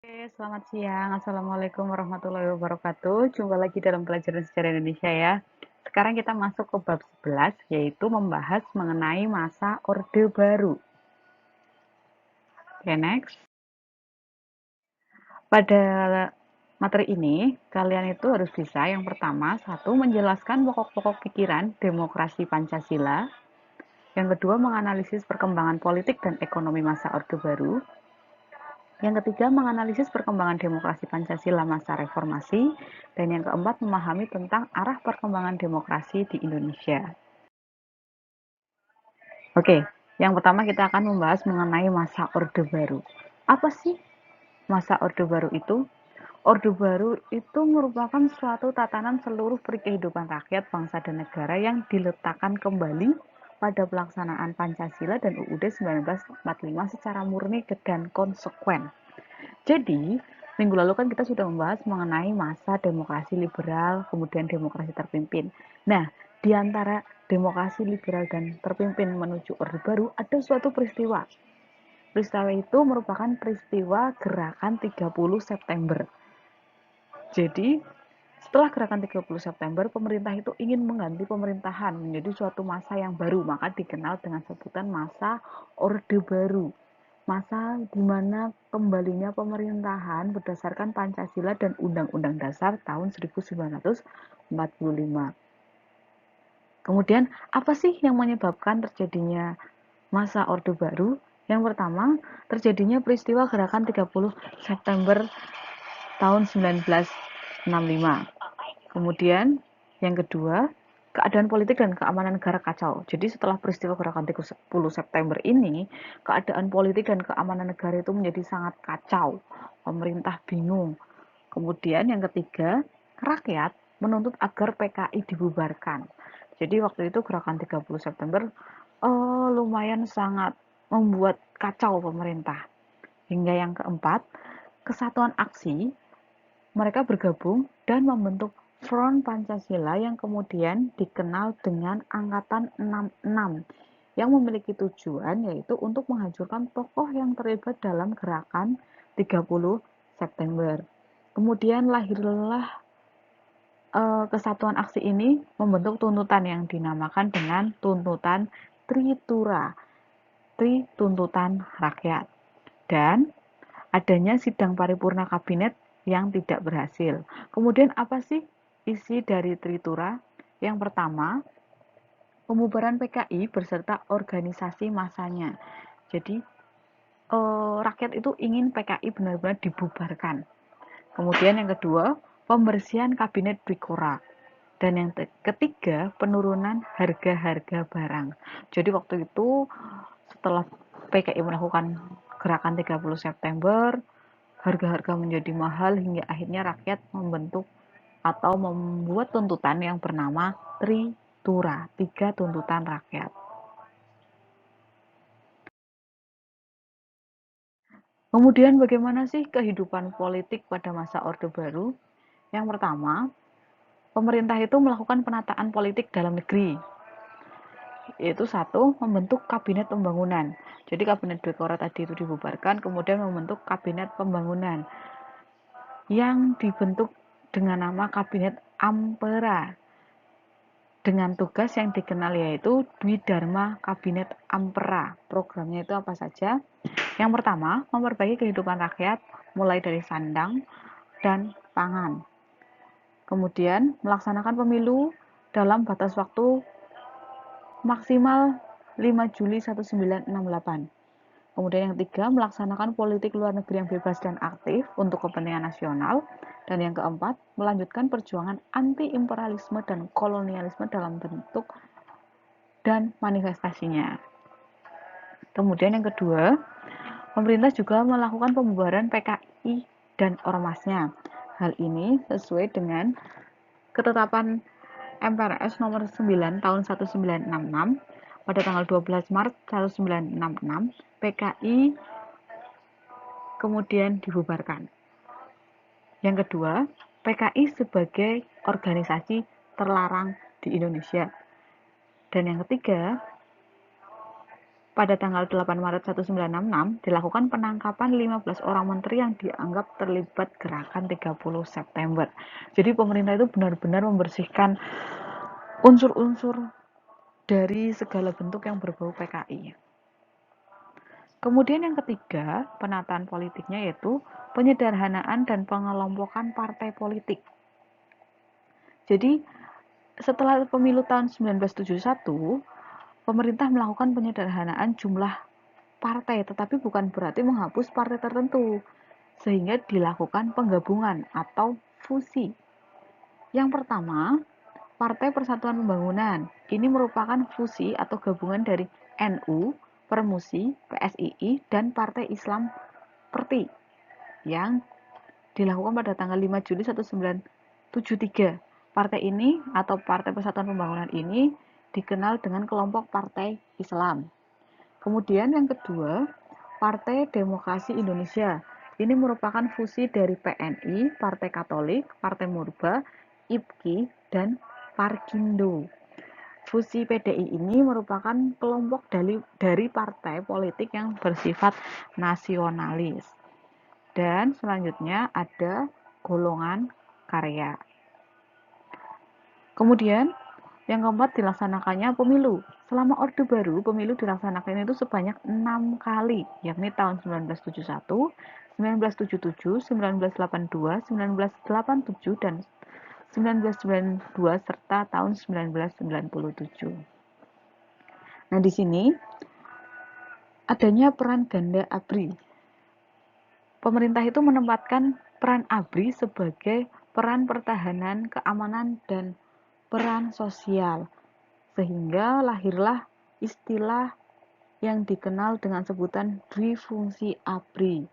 Selamat siang. Assalamualaikum warahmatullahi wabarakatuh. Jumpa lagi dalam pelajaran sejarah Indonesia ya. Sekarang kita masuk ke bab 11, yaitu membahas mengenai masa Orde Baru. Oke, next. Pada materi ini, kalian itu harus bisa yang pertama, satu, menjelaskan pokok-pokok pikiran demokrasi Pancasila. Yang kedua, menganalisis perkembangan politik dan ekonomi masa Orde Baru. Yang ketiga, menganalisis perkembangan demokrasi Pancasila masa reformasi. Dan yang keempat, memahami tentang arah perkembangan demokrasi di Indonesia. Oke, yang pertama kita akan membahas mengenai masa Orde Baru. Apa sih masa Orde Baru itu? Orde Baru itu merupakan suatu tatanan seluruh kehidupan rakyat, bangsa, dan negara yang diletakkan kembali pada pelaksanaan Pancasila dan UUD 1945 secara murni dan konsekuen. Jadi, minggu lalu kan kita sudah membahas mengenai masa demokrasi liberal, kemudian demokrasi terpimpin. Nah, di antara demokrasi liberal dan terpimpin menuju Orde Baru ada suatu peristiwa. Peristiwa itu merupakan peristiwa gerakan 30 September. Jadi, setelah gerakan 30 September, pemerintah itu ingin mengganti pemerintahan menjadi suatu masa yang baru, maka dikenal dengan sebutan masa Orde Baru. Masa di mana kembalinya pemerintahan berdasarkan Pancasila dan Undang-Undang Dasar tahun 1945. Kemudian, apa sih yang menyebabkan terjadinya masa Orde Baru? Yang pertama, terjadinya peristiwa gerakan 30 September tahun 1965. Kemudian, yang kedua, keadaan politik dan keamanan negara kacau. Jadi setelah peristiwa gerakan 30 September ini, keadaan politik dan keamanan negara itu menjadi sangat kacau. Pemerintah bingung. Kemudian yang ketiga, rakyat menuntut agar PKI dibubarkan. Jadi waktu itu gerakan 30 September lumayan sangat membuat kacau pemerintah. Hingga yang keempat, kesatuan aksi, mereka bergabung dan membentuk Front Pancasila yang kemudian dikenal dengan Angkatan 66 yang memiliki tujuan yaitu untuk menghancurkan tokoh yang terlibat dalam gerakan 30 September. Kemudian lahirlah kesatuan aksi ini membentuk tuntutan yang dinamakan dengan tuntutan Tritura, tuntutan rakyat. Dan adanya sidang paripurna kabinet yang tidak berhasil. Kemudian apa sih isi dari Tritura? Yang pertama, pembubaran PKI beserta organisasi masanya. Jadi rakyat itu ingin PKI benar-benar dibubarkan. Kemudian yang kedua, pembersihan kabinet Bikora. Dan yang ketiga, penurunan harga-harga barang. Jadi waktu itu setelah PKI melakukan gerakan 30 September, harga-harga menjadi mahal hingga akhirnya rakyat membentuk atau membuat tuntutan yang bernama Tritura, 3 tuntutan rakyat. Kemudian bagaimana sih kehidupan politik pada masa Orde Baru? Yang pertama, pemerintah itu melakukan penataan politik dalam negeri, yaitu satu, membentuk kabinet pembangunan. Jadi kabinet Bikora tadi itu dibubarkan, kemudian membentuk kabinet pembangunan yang dibentuk dengan nama Kabinet Ampera dengan tugas yang dikenal yaitu Dwi Dharma Kabinet Ampera. Programnya itu apa saja? Yang pertama, memperbaiki kehidupan rakyat mulai dari sandang dan pangan. Kemudian, melaksanakan pemilu dalam batas waktu maksimal 5 Juli 1968. Kemudian yang ketiga, melaksanakan politik luar negeri yang bebas dan aktif untuk kepentingan nasional. Dan yang keempat, melanjutkan perjuangan anti-imperialisme dan kolonialisme dalam bentuk dan manifestasinya. Kemudian yang kedua, pemerintah juga melakukan pembubaran PKI dan ormasnya. Hal ini sesuai dengan ketetapan MPRS nomor 9 tahun 1966 pada tanggal 12 Maret 1966, PKI kemudian dibubarkan. Yang kedua, PKI sebagai organisasi terlarang di Indonesia. Dan yang ketiga, pada tanggal 8 Maret 1966 dilakukan penangkapan 15 orang menteri yang dianggap terlibat gerakan 30 September. Jadi pemerintah itu benar-benar membersihkan unsur-unsur dari segala bentuk yang berbau PKI. Kemudian yang ketiga, penataan politiknya yaitu penyederhanaan dan pengelompokan partai politik. Jadi setelah pemilu tahun 1971, pemerintah melakukan penyederhanaan jumlah partai, tetapi bukan berarti menghapus partai tertentu, sehingga dilakukan penggabungan atau fusi. Yang pertama, Partai Persatuan Pembangunan. Ini merupakan fusi atau gabungan dari NU, Permusi, PSII, dan Partai Islam Perti yang dilakukan pada tanggal 5 Juli 1973. Partai ini atau Partai Persatuan Pembangunan ini dikenal dengan kelompok Partai Islam. Kemudian yang kedua, Partai Demokrasi Indonesia. Ini merupakan fusi dari PNI, Partai Katolik, Partai Murba, IPKI, dan Parkindo. Fusi PDI ini merupakan kelompok dari partai politik yang bersifat nasionalis. Dan selanjutnya ada golongan karya. Kemudian yang keempat dilaksanakannya pemilu. Selama Orde Baru, pemilu dilaksanakan itu sebanyak 6 kali, yakni tahun 1971, 1977, 1982, 1987, dan 1992 serta tahun 1997. Nah, di sini adanya peran ganda ABRI. Pemerintah itu menempatkan peran ABRI sebagai peran pertahanan, keamanan, dan peran sosial, sehingga lahirlah istilah yang dikenal dengan sebutan dwifungsi ABRI.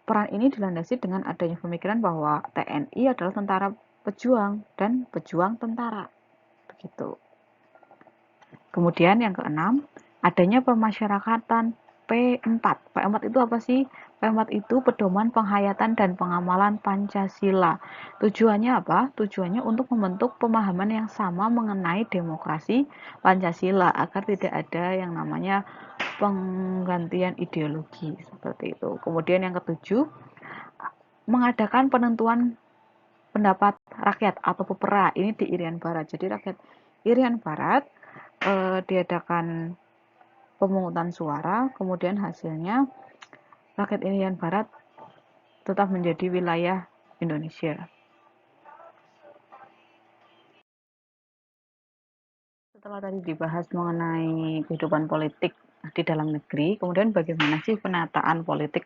Peran ini dilandasi dengan adanya pemikiran bahwa TNI adalah tentara pejuang dan pejuang tentara. Begitu. Kemudian yang keenam, adanya pemasyarakatan P4. P4 itu apa sih? P4 itu pedoman penghayatan dan pengamalan Pancasila. Tujuannya apa? Tujuannya untuk membentuk pemahaman yang sama mengenai demokrasi Pancasila agar tidak ada yang namanya penggantian ideologi seperti itu. Kemudian yang ketujuh, mengadakan penentuan pendapat rakyat atau pepera ini di Irian Barat. Jadi rakyat Irian Barat diadakan pemungutan suara, kemudian hasilnya rakyat Irian Barat tetap menjadi wilayah Indonesia. Setelah tadi dibahas mengenai kehidupan politik di dalam negeri, kemudian bagaimana sih penataan politik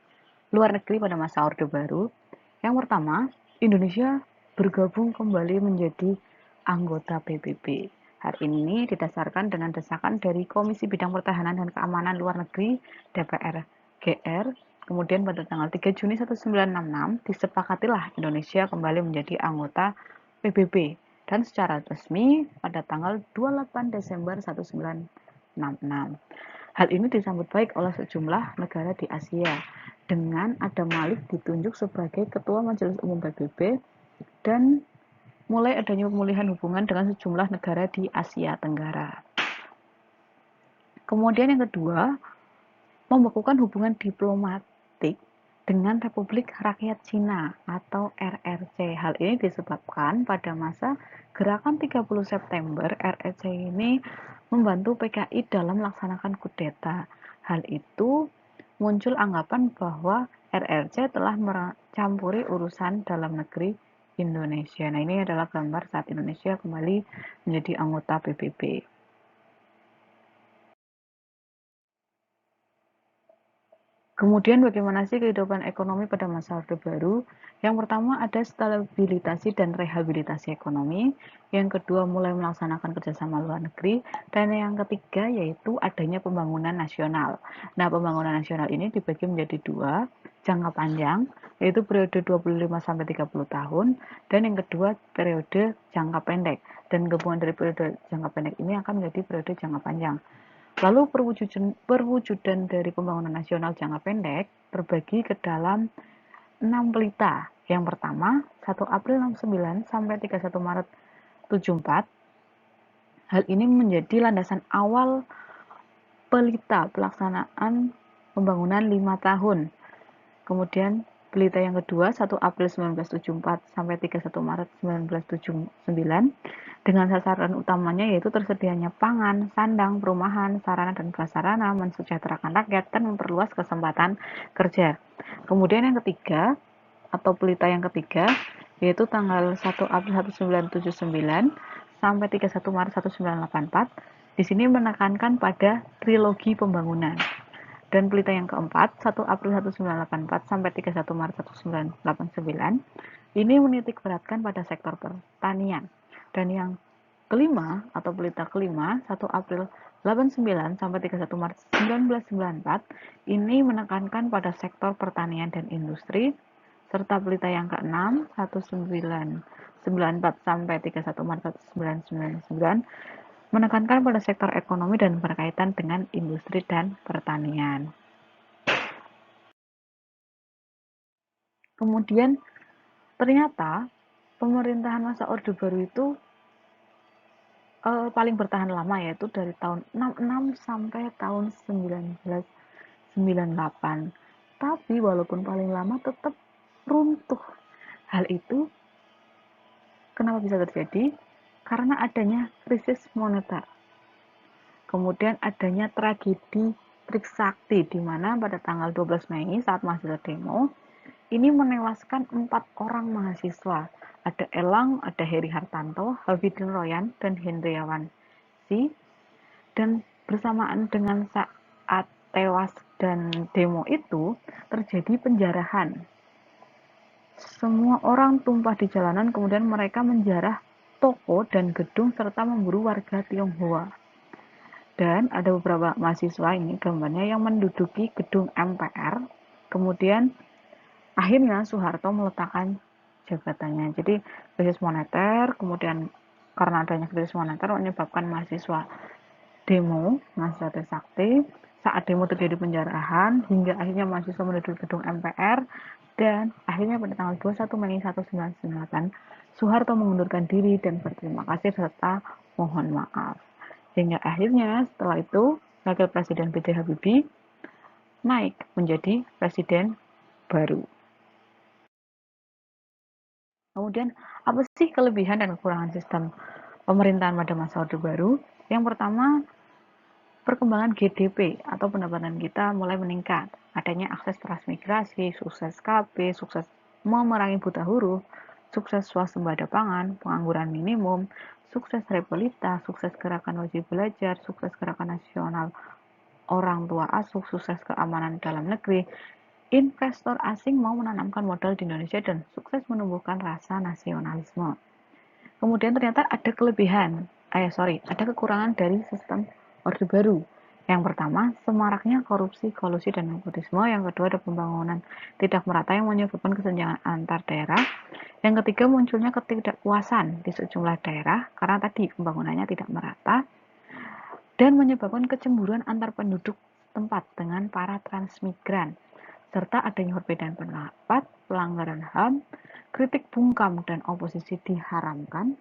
luar negeri pada masa Orde Baru? Yang pertama, Indonesia bergabung kembali menjadi anggota PBB. Hal ini didasarkan dengan desakan dari Komisi Bidang Pertahanan dan Keamanan Luar Negeri (DPR GR). Kemudian pada tanggal 3 Juni 1966 disepakatilah Indonesia kembali menjadi anggota PBB dan secara resmi pada tanggal 28 Desember 1966. Hal ini disambut baik oleh sejumlah negara di Asia, dengan Adam Malik ditunjuk sebagai Ketua Majelis Umum PBB dan mulai adanya pemulihan hubungan dengan sejumlah negara di Asia Tenggara. Kemudian yang kedua, membekukan hubungan diplomatik dengan Republik Rakyat Cina atau RRC. Hal ini disebabkan pada masa Gerakan 30 September, RRC ini membantu PKI dalam melaksanakan kudeta. Hal itu muncul anggapan bahwa RRC telah mencampuri urusan dalam negeri Indonesia. Nah, ini adalah gambar saat Indonesia kembali menjadi anggota PBB. Kemudian bagaimana sih kehidupan ekonomi pada masa Orde Baru? Yang pertama ada stabilisasi dan rehabilitasi ekonomi, yang kedua mulai melaksanakan kerjasama luar negeri, dan yang ketiga yaitu adanya pembangunan nasional. Nah, pembangunan nasional ini dibagi menjadi dua, jangka panjang, yaitu periode 25-30 tahun, dan yang kedua periode jangka pendek. Dan gabungan dari periode jangka pendek ini akan menjadi periode jangka panjang. Lalu perwujudan dari pembangunan nasional jangka pendek terbagi ke dalam 6 pelita. Yang pertama, 1 April 69 sampai 31 Maret 74. Hal ini menjadi landasan awal pelita pelaksanaan pembangunan 5 tahun. Kemudian pelita yang kedua 1 April 1974 sampai 31 Maret 1979 dengan sasaran utamanya yaitu tersedianya pangan, sandang, perumahan, sarana dan prasarana, mensejahterakan rakyat dan memperluas kesempatan kerja. Kemudian yang ketiga atau pelita yang ketiga yaitu tanggal 1 April 1979 sampai 31 Maret 1984. Di sini menekankan pada trilogi pembangunan. Dan pelita yang keempat, 1 April 1984 sampai 31 Maret 1989, ini menitik beratkan pada sektor pertanian. Dan yang kelima, atau pelita kelima, 1 April 89 sampai 31 Maret 1994, ini menekankan pada sektor pertanian dan industri, serta pelita yang keenam, 1994 sampai 31 Maret 1999, menekankan pada sektor ekonomi dan berkaitan dengan industri dan pertanian. Kemudian ternyata pemerintahan masa Orde Baru itu paling bertahan lama, yaitu dari tahun 66 sampai tahun 1998. Tapi walaupun paling lama tetap runtuh. Hal itu kenapa bisa terjadi? Karena adanya krisis moneter. Kemudian adanya tragedi Trisakti, di mana pada tanggal 12 Mei saat mahasiswa demo, ini menewaskan 4 orang mahasiswa. Ada Elang, ada Heri Hartanto, Hafidin Royan, dan Hendriawan Si. Dan bersamaan dengan saat tewas dan demo itu, terjadi penjarahan. Semua orang tumpah di jalanan, kemudian mereka menjarah toko dan gedung serta memburu warga Tionghoa. Dan ada beberapa mahasiswa ini gambarnya yang menduduki gedung MPR. Kemudian akhirnya Soeharto meletakkan jabatannya. Jadi krisis moneter, kemudian karena adanya krisis moneter menyebabkan mahasiswa demo, mahasiswa Trisakti. Saat demo terjadi penjarahan hingga akhirnya mahasiswa menduduki gedung MPR, dan akhirnya pada tanggal 21 Mei 1998 Soeharto mengundurkan diri dan berterima kasih serta mohon maaf. Hingga akhirnya setelah itu Wakil Presiden B.J. Habibie naik menjadi presiden baru. Kemudian apa sih kelebihan dan kekurangan sistem pemerintahan pada masa Orde Baru? Yang pertama, perkembangan GDP atau pendapatan kita mulai meningkat. Adanya akses transmigrasi, sukses KB, sukses memerangi buta huruf, sukses swasembada pangan, pengangguran minimum, sukses Repelita, sukses gerakan wajib belajar, sukses gerakan nasional orang tua asuh, sukses keamanan dalam negeri, investor asing mau menanamkan modal di Indonesia dan sukses menumbuhkan rasa nasionalisme. Kemudian ternyata ada ada kekurangan dari sistem Orde Baru. Yang pertama, semaraknya korupsi, kolusi, dan nepotisme. Yang kedua, ada pembangunan tidak merata yang menyebabkan kesenjangan antar daerah. Yang ketiga, munculnya ketidakpuasan di sejumlah daerah karena tadi pembangunannya tidak merata dan menyebabkan kecemburuan antar penduduk tempat dengan para transmigran, serta adanya perbedaan pendapat, pelanggaran HAM, kritik bungkam dan oposisi diharamkan,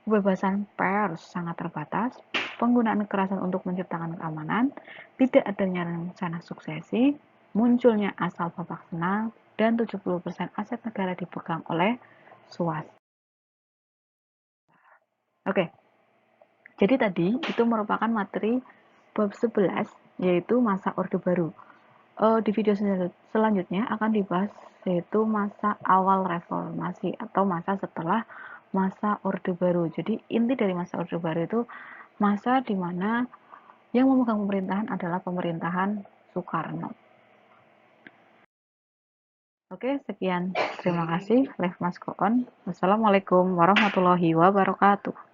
kebebasan pers sangat terbatas, penggunaan kekerasan untuk menciptakan keamanan, tidak adanya rencana suksesi, munculnya asal bapak senang, dan 70% aset negara dipegang oleh swasta. Oke, jadi tadi itu merupakan materi bab 11, yaitu masa Orde Baru. Di video selanjutnya akan dibahas yaitu masa awal reformasi atau masa setelah masa Orde Baru. Jadi inti dari masa Orde Baru itu masa di mana yang memegang pemerintahan adalah pemerintahan Soekarno. Oke, sekian. Terima kasih. Live Mas Go On. Wassalamualaikum warahmatullahi wabarakatuh.